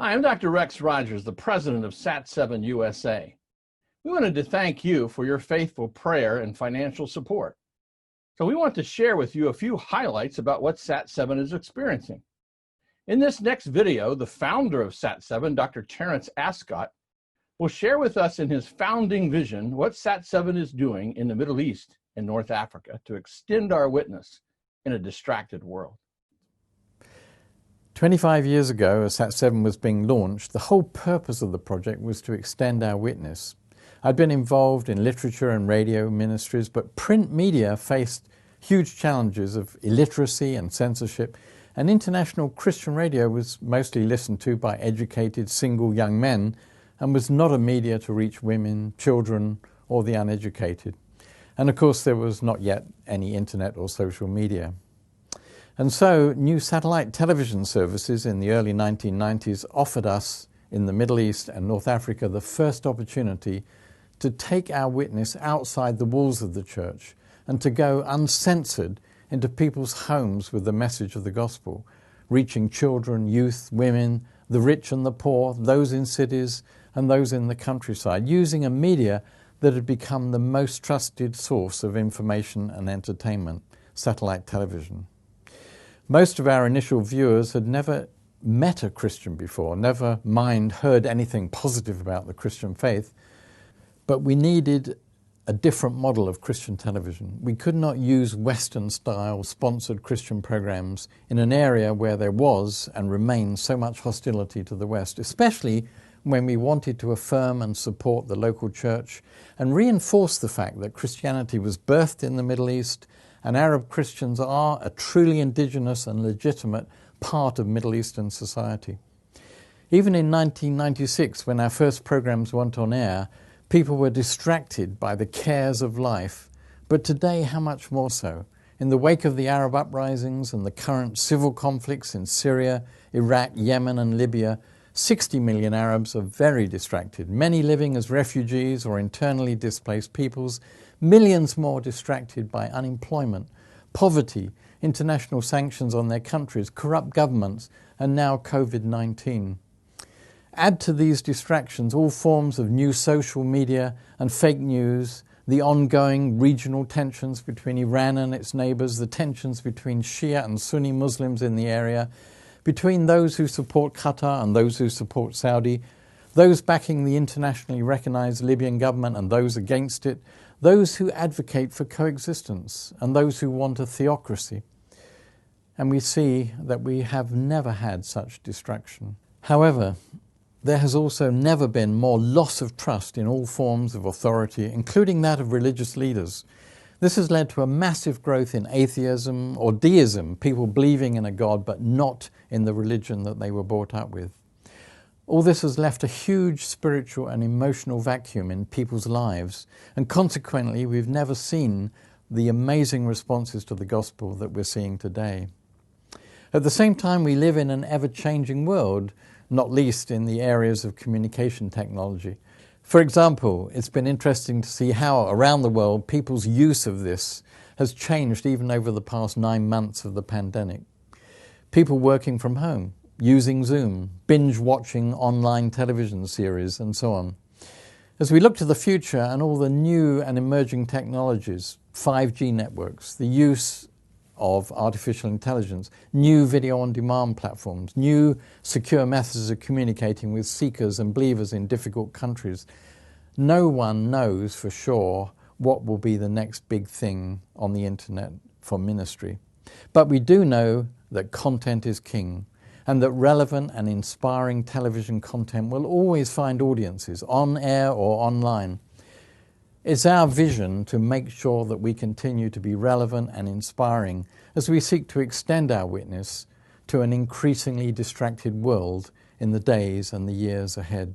Hi, I'm Dr. Rex Rogers, the president of SAT-7 USA. We wanted to thank you for your faithful prayer and financial support. So we want to share with you a few highlights about what SAT-7 is experiencing. In this next video, the founder of SAT-7, Dr. Terence Ascott, will share with us in his founding vision what SAT-7 is doing in the Middle East and North Africa to extend our witness in a distracted world. 25 years ago, as SAT-7 was being launched, the whole purpose of the project was to extend our witness. I'd been involved in literature and radio ministries, but print media faced huge challenges of illiteracy and censorship, and international Christian radio was mostly listened to by educated single young men and was not a media to reach women, children, or the uneducated. And of course, there was not yet any internet or social media. And so new satellite television services in the early 1990s offered us in the Middle East and North Africa the first opportunity to take our witness outside the walls of the church and to go uncensored into people's homes with the message of the gospel, reaching children, youth, women, the rich and the poor, those in cities and those in the countryside, using a media that had become the most trusted source of information and entertainment, satellite television. Most of our initial viewers had never met a Christian before, never mind heard anything positive about the Christian faith, but we needed a different model of Christian television. We could not use Western-style sponsored Christian programs in an area where there was and remains so much hostility to the West, especially when we wanted to affirm and support the local church and reinforce the fact that Christianity was birthed in the Middle East and Arab Christians are a truly indigenous and legitimate part of Middle Eastern society. Even in 1996, when our first programs went on air, people were distracted by the cares of life. But today, how much more so? In the wake of the Arab uprisings and the current civil conflicts in Syria, Iraq, Yemen and Libya, 60 million Arabs are very distracted, many living as refugees or internally displaced peoples, millions more distracted by unemployment, poverty, international sanctions on their countries, corrupt governments, and now COVID-19. Add to these distractions all forms of new social media and fake news, the ongoing regional tensions between Iran and its neighbors, the tensions between Shia and Sunni Muslims in the area, between those who support Qatar and those who support Saudi, those backing the internationally recognized Libyan government and those against it, those who advocate for coexistence and those who want a theocracy. And we see that we have never had such distraction. However, there has also never been more loss of trust in all forms of authority, including that of religious leaders. This has led to a massive growth in atheism or deism, people believing in a God but not in the religion that they were brought up with. All this has left a huge spiritual and emotional vacuum in people's lives, and consequently we've never seen the amazing responses to the gospel that we're seeing today. At the same time, we live in an ever-changing world, not least in the areas of communication technology. For example, it's been interesting to see how around the world people's use of this has changed even over the past 9 months of the pandemic. People working from home, using Zoom, binge-watching online television series, and so on. As we look to the future and all the new and emerging technologies, 5G networks, the use of artificial intelligence, new video-on-demand platforms, new secure methods of communicating with seekers and believers in difficult countries. No one knows for sure what will be the next big thing on the internet for ministry. But we do know that content is king and that relevant and inspiring television content will always find audiences on air or online. It's our vision to make sure that we continue to be relevant and inspiring as we seek to extend our witness to an increasingly distracted world in the days and the years ahead.